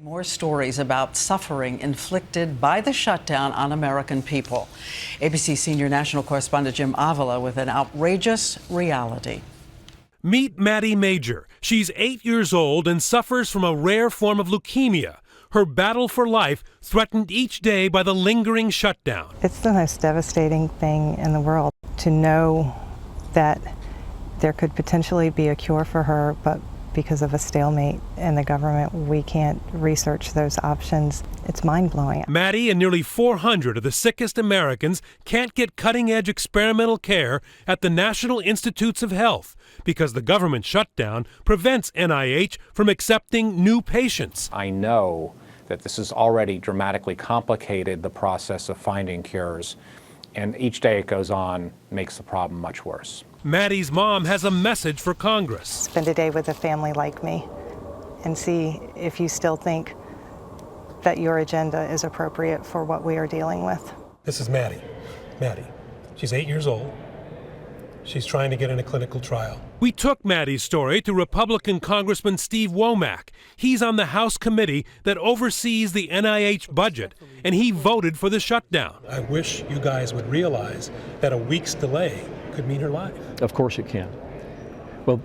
More stories about suffering inflicted by the shutdown on American people. ABC senior national correspondent Jim Avila with an outrageous reality. Meet Maddie Major. She's 8 years old and suffers from a rare form of leukemia. Her battle for life threatened each day by the lingering shutdown. It's the most devastating thing in the world to know that there could potentially be a cure for her, but because of a stalemate in the government, we can't research those options. It's mind-blowing. Maddie and nearly 400 of the sickest Americans can't get cutting-edge experimental care at the National Institutes of Health because the government shutdown prevents NIH from accepting new patients. I know that this has already dramatically complicated the process of finding cures, and each day it goes on makes the problem much worse. Maddie's mom has a message for Congress. Spend a day with a family like me and see if you still think that your agenda is appropriate for what we are dealing with. This is Maddie. Maddie. She's 8 years old. She's trying to get in a clinical trial. We took Maddie's story to Republican Congressman Steve Womack. He's on the House committee that oversees the NIH budget, and he voted for the shutdown. I wish you guys would realize that a week's delay could mean her life. Of course it can. Well,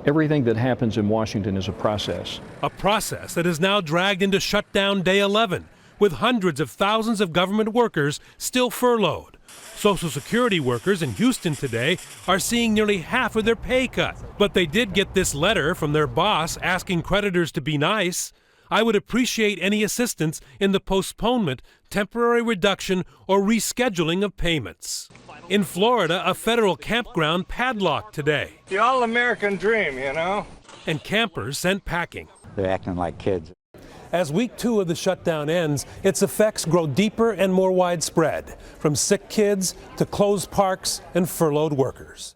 everything that happens in Washington is a process. A process that is now dragged into shutdown day 11, with hundreds of thousands of government workers still furloughed. Social Security workers in Houston today are seeing nearly half of their pay cut. But they did get this letter from their boss asking creditors to be nice. I would appreciate any assistance in the postponement, temporary reduction, or rescheduling of payments. In Florida, a federal campground padlocked today. The all-American dream, you know? And campers sent packing. They're acting like kids. As week 2 of the shutdown ends, its effects grow deeper and more widespread, from sick kids to closed parks and furloughed workers.